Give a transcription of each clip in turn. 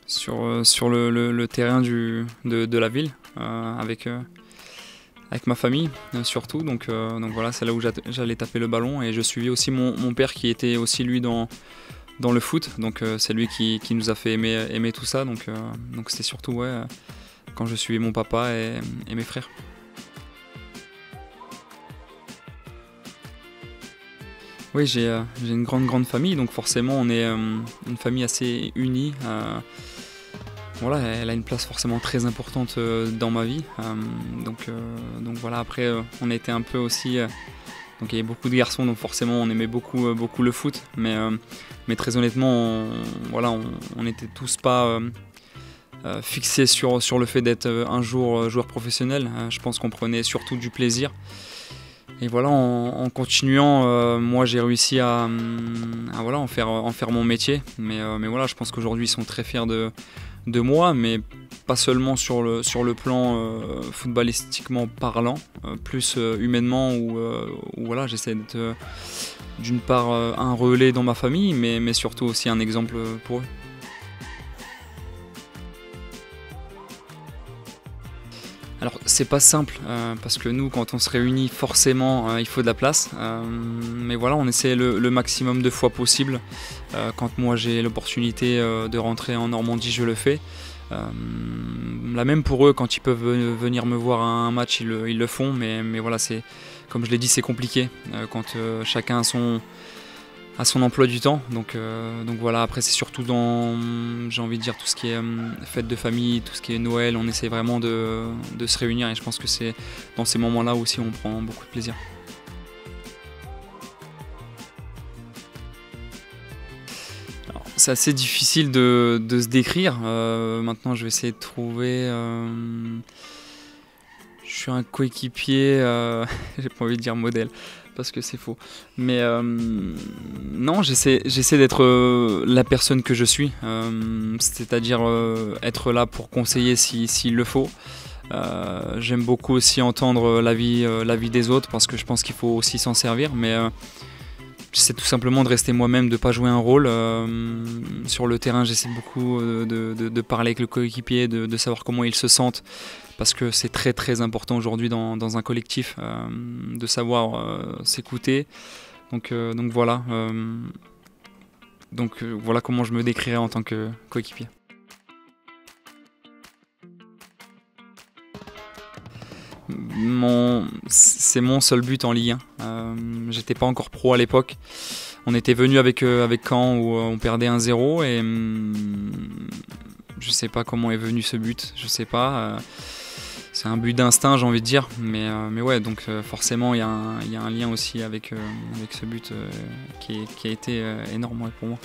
sur le terrain de la ville, avec ma famille surtout. Donc voilà, c'est là où j'allais taper le ballon. Et je suivais aussi mon père qui était aussi lui dans le foot. Donc c'est lui qui nous a fait aimer tout ça. Donc c'était surtout ouais, quand je suivais mon papa et mes frères. Oui, j'ai une grande famille, donc forcément on est une famille assez unie. Voilà, elle a une place forcément très importante dans ma vie. Donc voilà, après on a été un peu aussi... donc il y avait beaucoup de garçons, donc forcément on aimait beaucoup le foot. Mais très honnêtement, voilà, on n'était tous pas fixés sur le fait d'être un jour joueur professionnel. Je pense qu'on prenait surtout du plaisir. Et voilà, en continuant, moi j'ai réussi à voilà, en faire mon métier. Mais voilà, je pense qu'aujourd'hui ils sont très fiers de moi, mais pas seulement sur le plan footballistiquement parlant, plus humainement où voilà, j'essaie d'être d'une part un relais dans ma famille, mais surtout aussi un exemple pour eux. Alors c'est pas simple parce que nous quand on se réunit forcément il faut de la place, mais voilà, on essaie le maximum de fois possible. Quand moi j'ai l'opportunité de rentrer en Normandie, je le fais. Là même pour eux, quand ils peuvent venir me voir à un match, ils le font, mais voilà, c'est comme je l'ai dit, c'est compliqué quand chacun a son emploi du temps. Donc voilà, après c'est surtout dans, j'ai envie de dire, tout ce qui est fête de famille, tout ce qui est Noël, on essaie vraiment de se réunir et je pense que c'est dans ces moments-là aussi on prend beaucoup de plaisir. C'est assez difficile de se décrire. Maintenant je vais essayer de trouver... je suis un coéquipier, j'ai pas envie de dire modèle, parce que c'est faux. Mais non, j'essaie d'être la personne que je suis, c'est-à-dire être là pour conseiller s'il le faut. J'aime beaucoup aussi entendre l'avis des autres, parce que je pense qu'il faut aussi s'en servir, mais j'essaie tout simplement de rester moi-même, de ne pas jouer un rôle. Sur le terrain, j'essaie beaucoup de parler avec le coéquipier, de savoir comment ils se sentent, parce que c'est très important aujourd'hui dans un collectif de savoir s'écouter. Donc voilà. Voilà comment je me décrirais en tant que coéquipier. C'est mon seul but en Ligue 1. J'étais pas encore pro à l'époque. On était venu avec Caen où on perdait 1-0 et je sais pas comment est venu ce but, je sais pas. C'est un but d'instinct, j'ai envie de dire, mais ouais, donc forcément il y a un lien aussi avec ce but qui a été énorme, ouais, pour moi.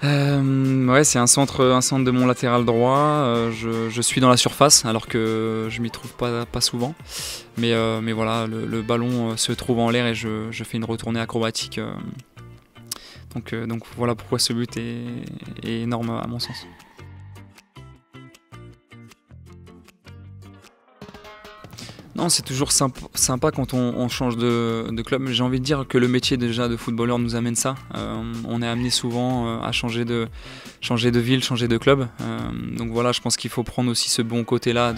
Ouais, c'est un centre de mon latéral droit. Je suis dans la surface alors que je m'y trouve pas souvent. Mais voilà, le ballon se trouve en l'air et je fais une retournée acrobatique. Donc voilà pourquoi ce but est énorme à mon sens. Non, c'est toujours sympa quand on change de club. J'ai envie de dire que le métier déjà de footballeur nous amène ça. On est amené souvent à changer de ville, changer de club. Donc voilà, je pense qu'il faut prendre aussi ce bon côté-là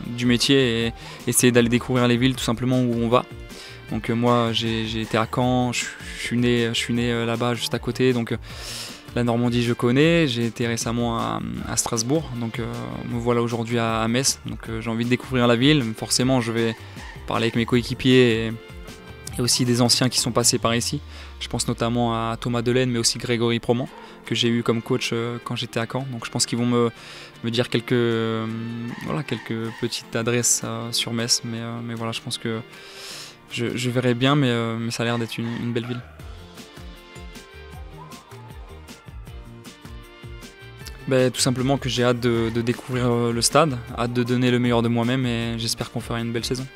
du métier et essayer d'aller découvrir les villes tout simplement où on va. Donc moi j'ai été à Caen, je suis né là-bas juste à côté. Donc la Normandie je connais, j'ai été récemment à Strasbourg, donc me voilà aujourd'hui à Metz, donc j'ai envie de découvrir la ville. Forcément je vais parler avec mes coéquipiers et aussi des anciens qui sont passés par ici. Je pense notamment à Thomas Delaine mais aussi Grégory Proman que j'ai eu comme coach quand j'étais à Caen, donc je pense qu'ils vont me dire quelques petites adresses sur Metz, mais voilà, je pense que je verrai bien, mais ça a l'air d'être une belle ville. Tout simplement que j'ai hâte de découvrir le stade, hâte de donner le meilleur de moi-même et j'espère qu'on fera une belle saison.